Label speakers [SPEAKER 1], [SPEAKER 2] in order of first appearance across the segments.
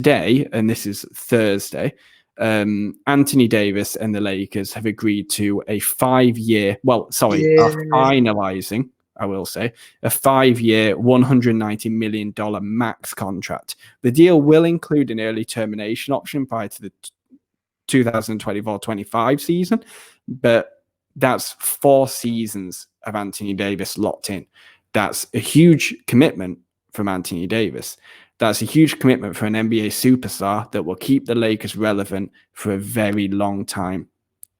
[SPEAKER 1] today, and this is Thursday, Anthony Davis and the Lakers have agreed to finalizing, I will say, a 5-year, $190 million max contract. The deal will include an early termination option prior to the 2024-25 season, but that's 4 seasons of Anthony Davis locked in. That's a huge commitment from Anthony Davis. That's a huge commitment for an NBA superstar that will keep the Lakers relevant for a very long time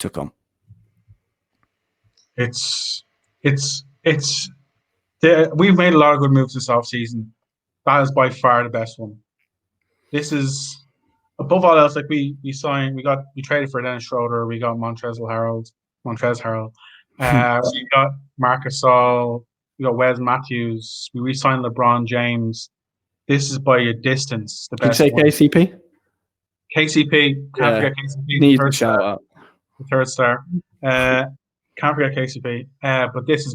[SPEAKER 1] to come.
[SPEAKER 2] We've made a lot of good moves this offseason. That is by far the best one. This is above all else. Like we traded for Dennis Schroeder. We got Montrezl Harrell. We got Marc Gasol. We got Wes Matthews. We re-signed LeBron James. This is by a distance the best.
[SPEAKER 1] Did you say KCP?
[SPEAKER 2] KCP. Can't forget KCP.
[SPEAKER 1] Needs a shout out.
[SPEAKER 2] The third star. Can't forget KCP. But this is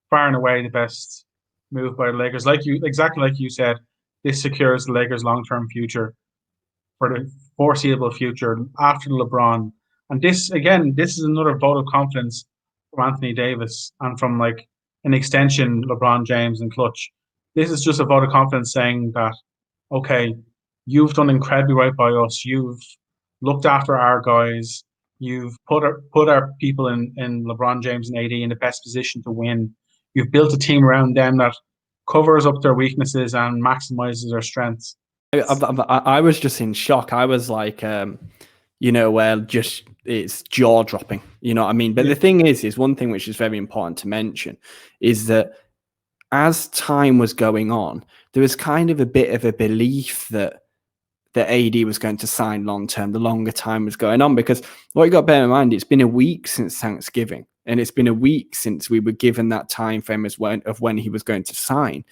[SPEAKER 2] far and away the best move by the Lakers. Exactly like you said, this secures the Lakers' long-term future for the foreseeable future after LeBron. And this is another vote of confidence from Anthony Davis and from like an extension, LeBron James and Clutch. This is just a vote of confidence saying that, okay, you've done incredibly right by us. You've looked after our guys. You've put our people in LeBron James and AD in the best position to win. You've built a team around them that covers up their weaknesses and maximizes their strengths.
[SPEAKER 1] I was just in shock. I was like, it's jaw dropping. You know what I mean? But the thing is one thing which is very important to mention is that as time was going on, there was kind of a bit of a belief that AD was going to sign long-term the longer time was going on, because what you got to bear in mind, it's been a week since Thanksgiving, and it's been a week since we were given that time frame of when he was going to sign.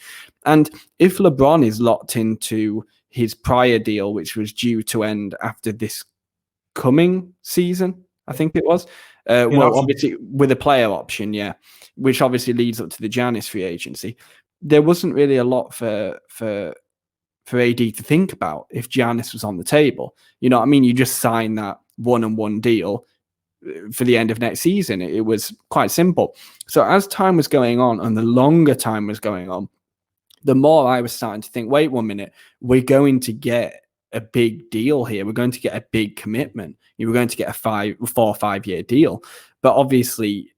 [SPEAKER 1] And if LeBron is locked into his prior deal, which was due to end after this coming season, I think it was, obviously with a player option, which obviously leads up to the Giannis free agency, there wasn't really a lot for AD to think about if Giannis was on the table. You know what I mean? You just sign that 1-on-1 deal for the end of next season. It was quite simple. So as time was going on and the longer time was going on, the more I was starting to think, wait 1 minute, we're going to get a big deal here. We're going to get a big commitment. We're going to get a 4 or 5 year deal. But obviously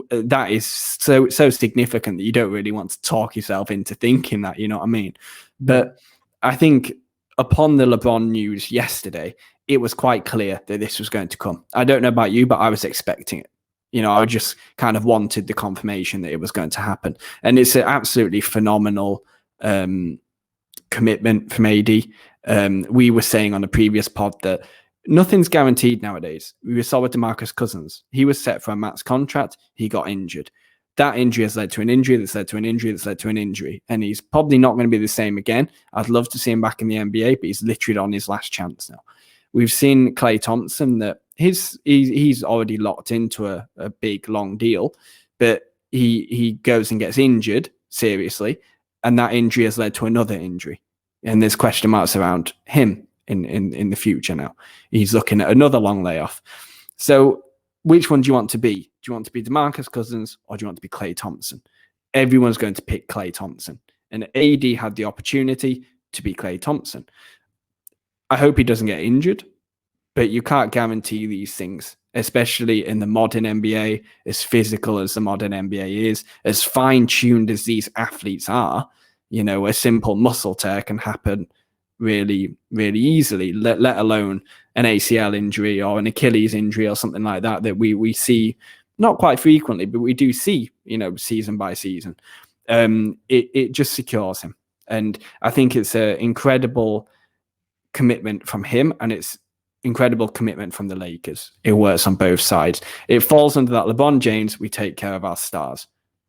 [SPEAKER 1] that is so significant that you don't really want to talk yourself into thinking that, you know what I mean? But I think upon the LeBron news yesterday, it was quite clear that this was going to come. I don't know about you, but I was expecting it. You know, I just kind of wanted the confirmation that it was going to happen. And it's an absolutely phenomenal commitment from AD. We were saying on a previous pod that nothing's guaranteed nowadays. We saw with DeMarcus Cousins. He was set for a max contract. He got injured. That injury has led to an injury that's led to an injury that's led to an injury. And he's probably not going to be the same again. I'd love to see him back in the NBA, but he's literally on his last chance now. We've seen Klay Thompson that he's already locked into a big, long deal, but he goes and gets injured seriously, and that injury has led to another injury. And there's question marks around him in the future now. He's looking at another long layoff. So which one do you want to be? Do you want to be DeMarcus Cousins or do you want to be Klay Thompson? Everyone's going to pick Klay Thompson. And AD had the opportunity to be Klay Thompson. I hope he doesn't get injured, but you can't guarantee these things, especially in the modern NBA, as physical as the modern NBA is, as fine-tuned as these athletes are. You know, a simple muscle tear can happen really, really easily, let alone an ACL injury or an Achilles injury or something like that we see not quite frequently, but we do see, you know, season by season. It just secures him. And I think it's an incredible commitment from him, and it's incredible commitment from the Lakers. It works on both sides. It falls under that LeBron James, we take care of our stars.